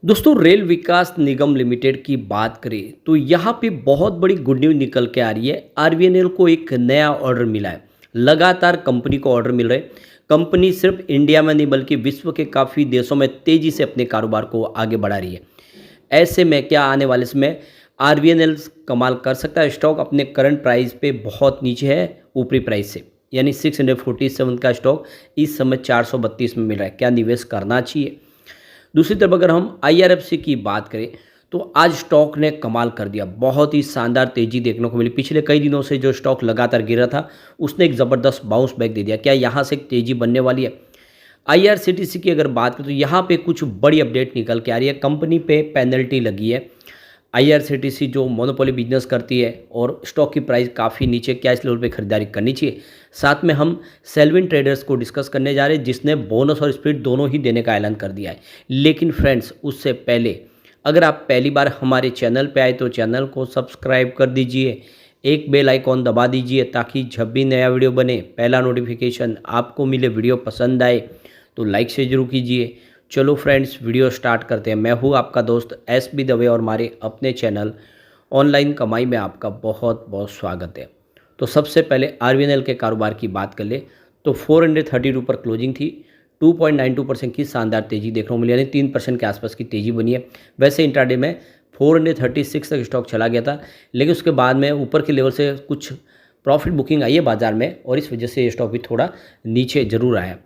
दोस्तों रेल विकास निगम लिमिटेड की बात करें तो यहाँ पे बहुत बड़ी गुड न्यूज़ निकल के आ रही है। आरवीएनएल को एक नया ऑर्डर मिला है। लगातार कंपनी को ऑर्डर मिल रहे हैं। कंपनी सिर्फ इंडिया में नहीं बल्कि विश्व के काफ़ी देशों में तेज़ी से अपने कारोबार को आगे बढ़ा रही है। ऐसे में क्या आने वाले समय आरवीएनएल कमाल कर सकता है। स्टॉक अपने करंट प्राइस पे बहुत नीचे है ऊपरी प्राइस से, यानी 647 का स्टॉक इस समय 432 में मिल रहा है। क्या निवेश करना चाहिए? दूसरी तरफ अगर हम आईआरएफसी की बात करें तो आज स्टॉक ने कमाल कर दिया। बहुत ही शानदार तेज़ी देखने को मिली। पिछले कई दिनों से जो स्टॉक लगातार गिर रहा था उसने एक ज़बरदस्त बाउंस बैक दे दिया। क्या यहाँ से एक तेज़ी बनने वाली है? आईआरसीटीसी की अगर बात करें तो यहाँ पे कुछ बड़ी अपडेट निकल के आ रही है। कंपनी पे पेनल्टी लगी है। आईआरसीटीसी जो मोनोपोली बिजनेस करती है और स्टॉक की प्राइस काफ़ी नीचे, क्या इस लेवल पे खरीदारी करनी चाहिए? साथ में हम सेल्विन ट्रेडर्स को डिस्कस करने जा रहे हैं जिसने बोनस और स्प्लिट दोनों ही देने का ऐलान कर दिया है। लेकिन फ्रेंड्स उससे पहले अगर आप पहली बार हमारे चैनल पे आए तो चैनल को सब्सक्राइब कर दीजिए, एक बेल आइकॉन दबा दीजिए ताकि जब भी नया वीडियो बने पहला नोटिफिकेशन आपको मिले। वीडियो पसंद आए तो लाइक से जरूर कीजिए। चलो फ्रेंड्स वीडियो स्टार्ट करते हैं। मैं हूँ आपका दोस्त एस बी दवे और हमारे अपने चैनल ऑनलाइन कमाई में आपका बहुत बहुत स्वागत है। तो सबसे पहले आरवीएनएल के कारोबार की बात कर ले तो 430 पर क्लोजिंग थी। 2.92% की शानदार तेज़ी देखने को मिली, यानी 3% के आसपास की तेज़ी बनी है। वैसे इंट्राडे में 436 तक स्टॉक चला गया था, लेकिन उसके बाद में ऊपर के लेवल से कुछ प्रॉफिट बुकिंग आई है बाज़ार में और इस वजह से ये स्टॉक भी थोड़ा नीचे ज़रूर आया।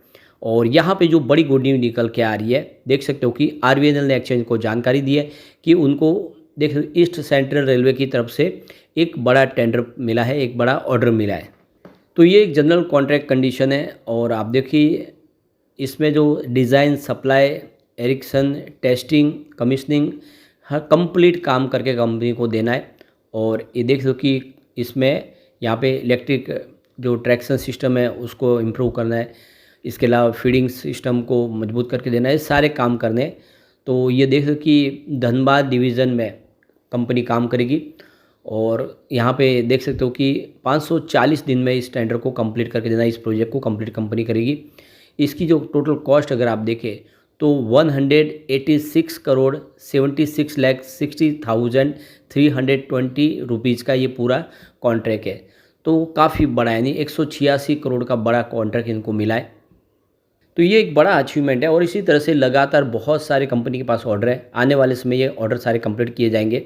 और यहाँ पे जो बड़ी गुड न्यूज़ निकल के आ रही है, देख सकते हो कि आरवीएनएल ने एक्सचेंज को जानकारी दी है कि उनको देख ईस्ट सेंट्रल रेलवे की तरफ से एक बड़ा टेंडर मिला है, एक बड़ा ऑर्डर मिला है। तो ये एक जनरल कॉन्ट्रैक्ट कंडीशन है और आप देखिए इसमें जो design, supply, erection, testing, commissioning हर कंप्लीट काम करके कंपनी को देना है। और ये देख लो कि इसमें यहाँ पे इलेक्ट्रिक जो ट्रैक्शन सिस्टम है उसको इम्प्रूव करना है। इसके अलावा फीडिंग सिस्टम को मजबूत करके देना है, सारे काम करने हैं। तो ये देख लो कि धनबाद डिवीज़न में कंपनी काम करेगी और यहाँ पे देख सकते हो कि 540 दिन में इस टेंडर को कंप्लीट करके देना, इस प्रोजेक्ट को कंप्लीट कंपनी करेगी। इसकी जो टोटल कॉस्ट अगर आप देखें तो 186 करोड़ 76 लाख 60,320 रुपीज़ का ये पूरा कॉन्ट्रैक्ट है। तो काफ़ी बड़ा, यानी 186 करोड़ का बड़ा कॉन्ट्रैक्ट इनको मिला है। तो ये एक बड़ा अचीवमेंट है और इसी तरह से लगातार बहुत सारे कंपनी के पास ऑर्डर है। आने वाले समय ये ऑर्डर सारे कंप्लीट किए जाएंगे।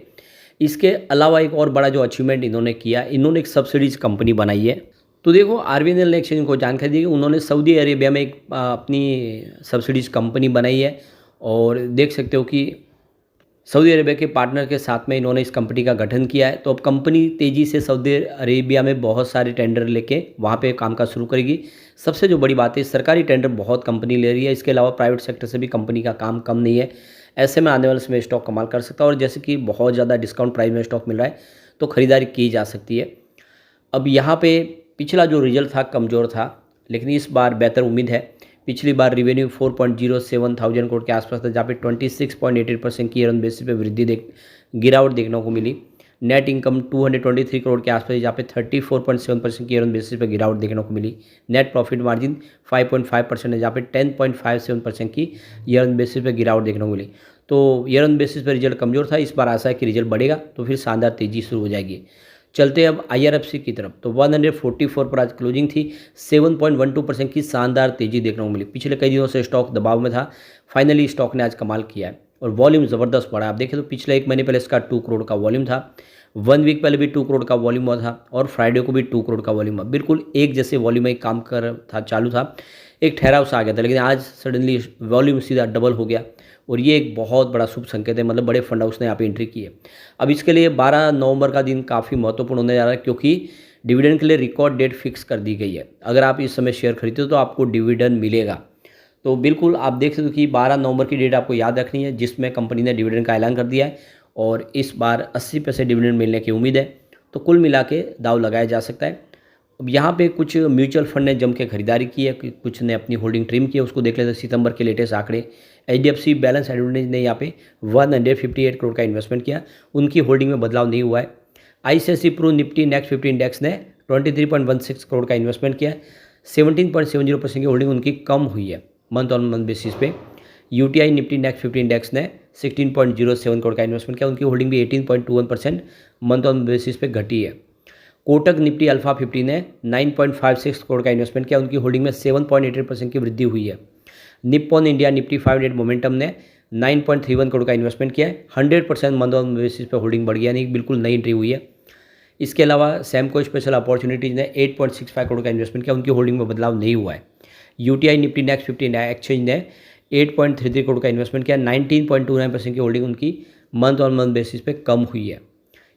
इसके अलावा एक और बड़ा जो अचीवमेंट इन्होंने किया, इन्होंने एक सब्सिडीज कंपनी बनाई है। तो देखो आरवीएनएल ने एक्सचेंज को जानकारी दी कि उन्होंने सऊदी अरेबिया में एक अपनी सब्सिडीज कंपनी बनाई है और देख सकते हो कि सऊदी अरेबिया के पार्टनर के साथ में इन्होंने इस कंपनी का गठन किया है। तो अब कंपनी तेज़ी से सऊदी अरेबिया में बहुत सारे टेंडर लेके वहाँ पे कामकाज शुरू करेगी। सबसे जो बड़ी बात है, सरकारी टेंडर बहुत कंपनी ले रही है, इसके अलावा प्राइवेट सेक्टर से भी कंपनी का काम कम नहीं है। ऐसे में आने वाले समय स्टॉक कमाल कर सकता है और जैसे कि बहुत ज़्यादा डिस्काउंट प्राइस में स्टॉक मिल रहा है तो ख़रीदारी की जा सकती है। अब यहाँ पे पिछला जो रिजल्ट था कमज़ोर था, लेकिन इस बार बेहतर उम्मीद है। पिछली बार रिवेन्यू 4.07 थाउजेंड करोड़ के आसपास था, जहाँ पे 26.88% की ईयर ऑन बेसिस पे गिरावट देखने को मिली। नेट इनकम 223 करोड़ के आसपास, जहाँ पे 34.7% की ईयर ऑन बेसिस पे गिरावट देखने को मिली। नेट प्रॉफिट मार्जिन 5.5% है, जहाँ पे 10.57% की ईयर ऑन बेसिस पे गिरावट देखने को मिली। तो ईयर ऑन बेसिस पे रिजल्ट कमज़ोर था, इस बार आशा है कि रिजल्ट बढ़ेगा तो फिर शानदार तेज़ी शुरू हो जाएगी। चलते अब आईआरएफसी की तरफ। तो 144 पर आज क्लोजिंग थी। 7.12% की शानदार तेज़ी देखने को मिली। पिछले कई दिनों से स्टॉक दबाव में था, फाइनली स्टॉक ने आज कमाल किया है और वॉल्यूम ज़बरदस्त बढ़ा। आप देखें तो पिछले एक महीने पहले इसका 2 करोड़ का वॉल्यूम था, 1 वीक पहले भी 2 करोड़ का वॉल्यूम हुआ था और फ्राइडे को भी 2 करोड़ का वॉल्यूम हुआ। बिल्कुल एक जैसे वॉल्यूम में काम कर था, चालू था, एक ठहराव सा आ गया था, लेकिन आज सडनली वॉल्यूम सीधा डबल हो गया और ये एक बहुत बड़ा शुभ संकेत है। मतलब बड़े फंड हाउस ने यहाँ पे एंट्री की है। अब इसके लिए 12 नवंबर का दिन काफ़ी महत्वपूर्ण होने जा रहा है, क्योंकि डिविडेंड के लिए रिकॉर्ड डेट फिक्स कर दी गई है। अगर आप इस समय शेयर खरीदते हो तो आपको डिविडेंड मिलेगा। तो बिल्कुल आप देख सकते हो कि 12 नवंबर की डेट आपको याद रखनी है, जिसमें कंपनी ने डिविडेंड का ऐलान कर दिया है और इस बार 80% डिविडेंड मिलने की उम्मीद है। तो कुल मिला के दाव लगाया जा सकता है। अब यहाँ पे कुछ म्यूचुअल फंड ने जम के खरीदारी की है, कुछ ने अपनी होल्डिंग ट्रिम की है, उसको देख लेते हैं सितंबर के लेटेस्ट आंकड़े। एचडीएफसी बैलेंस एडवांटेज ने यहाँ पे 158 करोड़ का इन्वेस्टमेंट किया, उनकी होल्डिंग में बदलाव नहीं हुआ है। ICICI Pru Nifty next 50 index ने 23.16 करोड़ का इन्वेस्टमेंट किया है। 17.70% की होल्डिंग उनकी कम हुई है मंथ ऑन मंथ बेसिस पे। यूटीआई निफ्टी नेक्स्ट 50 इंडेक्स ने 16.07 करोड़ का इन्वेस्टमेंट किया, उनकी होल्डिंग भी 18.21% मंथ ऑन बेसिस पे घटी है। कोटक निफ्टी अल्फा 50 ने 9.56 करोड़ का इन्वेस्टमेंट किया, उनकी होल्डिंग में 7.88% की वृद्धि हुई है। निप्पॉन इंडिया निफ्टी 500 मोमेंटम ने 9.31 करोड़ का इन्वेस्टमेंट किया है, 100% मंथ ऑन बेसिस पे होल्डिंग बढ़ गया, यानी बिल्कुल नई एंट्री हुई है। इसके अलावा सैमको स्पेशल अपॉर्चुनिटीज़ ने 8.65 करोड़ का इन्वेस्टमेंट किया, उनकी होल्डिंग में बदलाव नहीं हुआ है। यूटीआई निफ्टी नेक्स्ट 50 एक्सचेंज ने 8.33 करोड़ का इन्वेस्टमेंट किया, 19.29% की होल्डिंग उनकी मंथ ऑन मंथ बेसिस पे कम हुई है।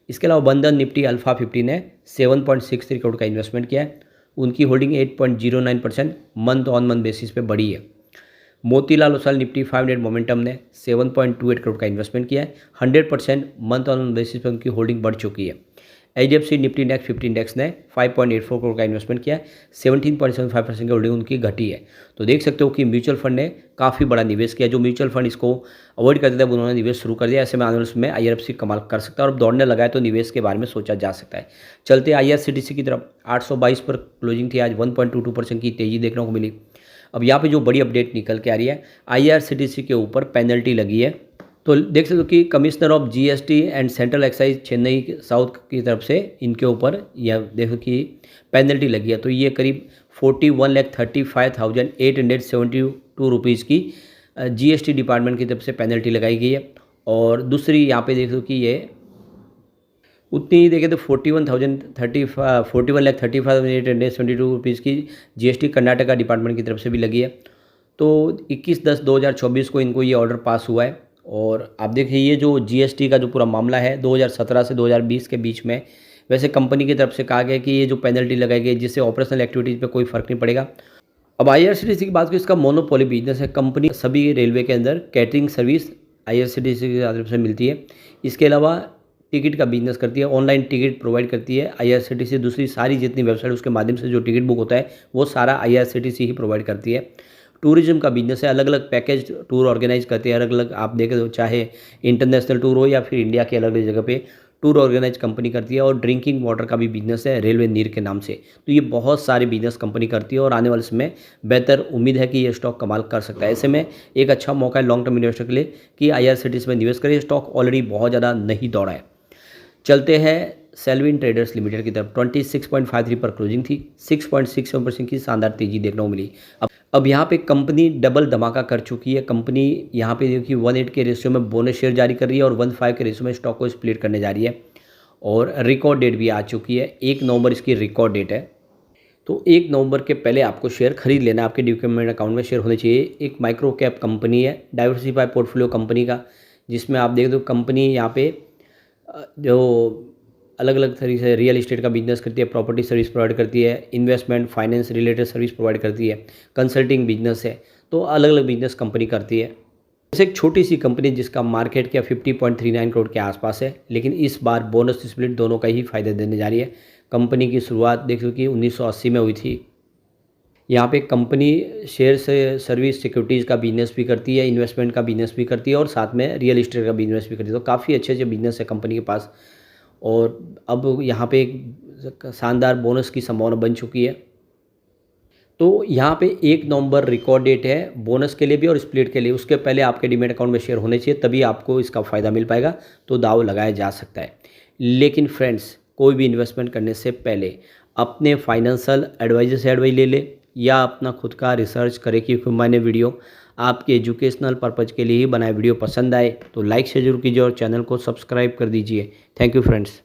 इसके अलावा बंधन निफ्टी अल्फा 50 ने 7.63 करोड़ का इन्वेस्टमेंट किया है, उनकी holding 8.09% month on month basis पे बढ़ी है। मोतीलाल ओसवाल निफ्टी 500 मोमेंटम ने 7.28 करोड़ का इन्वेस्टमेंट किया है, 100% मंथ ऑन बेसिस पे उनकी होल्डिंग बढ़ चुकी है। एचडीएफसी निफ्टी नेक्स्ट 50 इंडेक्स ने 5.84 करोड़ का इन्वेस्टमेंट किया है, 17.75% की होल्डिंग उनकी घटी है। तो देख सकते हो कि म्यूचुअल फंड ने काफ़ी बड़ा निवेश किया, जो म्यूचुअल फंड इसको अवॉइड करते थे उन्होंने निवेश शुरू कर दिया। ऐसे में आने वाले समय आईआरएफसी कमाल कर सकता है और अब दौड़ने लगा है तो निवेश के बारे में सोचा जा सकता है। चलते आईआरसीटीसी की तरफ 822 पर क्लोजिंग थी, आज 1.22% की तेज़ी देखने को मिली। अब यहाँ पे जो बड़ी अपडेट निकल के आ रही है, आईआरसीटीसी के ऊपर पेनल्टी लगी है। तो देख सकते हो कि commissioner of GST and central excise Chennai south की तरफ से इनके ऊपर यह देखो कि पेनल्टी लगी है। तो ये करीब 41,35,872 रुपीज़ की जीएसटी डिपार्टमेंट की तरफ से पेनल्टी लगाई गई है। और दूसरी यहाँ पे देखो कि ये उतनी ही देखें तो 41,35,872 रुपीज़ की जीएसटी कर्नाटका डिपार्टमेंट की तरफ से भी लगी है। तो 21/10/2024 को इनको ये ऑर्डर पास हुआ है। और आप देखिए ये जो जीएसटी का जो पूरा मामला है 2017 से 2020 के बीच में, वैसे कंपनी की तरफ से कहा गया कि ये जो पेनल्टी लगाई गई जिससे ऑपरेशनल एक्टिविटीज़ पे कोई फ़र्क नहीं पड़ेगा। अब आईआरसीटीसी की बात करें, इसका मोनोपोली बिजनेस है। कंपनी सभी रेलवे के अंदर कैटरिंग सर्विस आईआरसीटीसी की तरफ से मिलती है। इसके अलावा टिकट का बिजनेस करती है, ऑनलाइन टिकट प्रोवाइड करती है आईआरसीटीसी। दूसरी सारी जितनी वेबसाइट उसके माध्यम से जो टिकट बुक होता है वो सारा आईआरसीटीसी ही प्रोवाइड करती है। टूरिज्म का बिजनेस है, अलग अलग पैकेज टूर ऑर्गेनाइज करती है, अलग अलग आप देखें तो चाहे इंटरनेशनल टूर हो या फिर इंडिया के अलग अलग जगह पे टूर ऑर्गेनाइज कंपनी करती है। और ड्रिंकिंग वाटर का भी बिजनेस है रेलवे नीर के नाम से। तो ये बहुत सारे बिजनेस कंपनी करती है और आने वाले समय बेहतर उम्मीद है कि ये स्टॉक कमाल कर सकता है। ऐसे में एक अच्छा मौका है लॉन्ग टर्म इन्वेस्टर के लिए कि आईआरसीटीसी में निवेश करें। स्टॉक ऑलरेडी बहुत ज़्यादा नहीं दौड़ा है। चलते हैं सेल्विन ट्रेडर्स लिमिटेड की तरफ। 26.53 पर क्लोजिंग थी, 6.67% की शानदार तेजी देखने को मिली। अब यहाँ पे कंपनी डबल धमाका कर चुकी है। कंपनी यहाँ पे देखिए 1:8 के रेशियो में बोनस शेयर जारी कर रही है और 1:5 के रेशियो में स्टॉक को स्प्लिट करने जा रही है। और रिकॉर्ड डेट भी आ चुकी है, 1 नवंबर इसकी रिकॉर्ड डेट है। तो 1 नवंबर के पहले आपको शेयर खरीद लेना है, आपके डीमैट अकाउंट में शेयर होने चाहिए। एक माइक्रो कैप कंपनी है, डाइवर्सिफाई पोर्टफोलियो कंपनी का, जिसमें आप देख दो कंपनी यहाँ पे जो अलग अलग तरीके से रियल इस्टेट का बिजनेस करती है, प्रॉपर्टी सर्विस प्रोवाइड करती है, investment finance related service provide करती है, कंसल्टिंग बिजनेस है। तो अलग अलग बिजनेस कंपनी करती है। जैसे एक छोटी सी कंपनी जिसका मार्केट क्या 50.39 करोड़ के आसपास है, लेकिन इस बार बोनस स्प्लिट दोनों का ही फायदा देने जा रही है। कंपनी की शुरुआत देखो कि 1980 में हुई थी। यहाँ पे कंपनी शेयर से सर्विस सिक्योरिटीज़ का बिजनेस भी करती है, इन्वेस्टमेंट का बिजनेस भी करती है और साथ में रियल इस्टेट का बिजनेस भी करती है। तो काफ़ी अच्छे अच्छे बिजनेस है कंपनी के पास। और अब यहाँ पे एक शानदार बोनस की संभावना बन चुकी है। तो यहाँ पे 1 नवंबर रिकॉर्ड डेट है बोनस के लिए भी और स्प्लिट के लिए। उसके पहले आपके डीमैट अकाउंट में शेयर होने चाहिए, तभी आपको इसका फ़ायदा मिल पाएगा। तो दाव लगाया जा सकता है। लेकिन फ्रेंड्स, कोई भी इन्वेस्टमेंट करने से पहले अपने फाइनेंशियल एडवाइजर से एडवाइस ले ले या अपना खुद का रिसर्च करें, क्योंकि मैंने वीडियो आपके एजुकेशनल पर्पज़ के लिए ही बनाए। वीडियो पसंद आए तो लाइक से जरूर कीजिए और चैनल को सब्सक्राइब कर दीजिए। Thank you friends.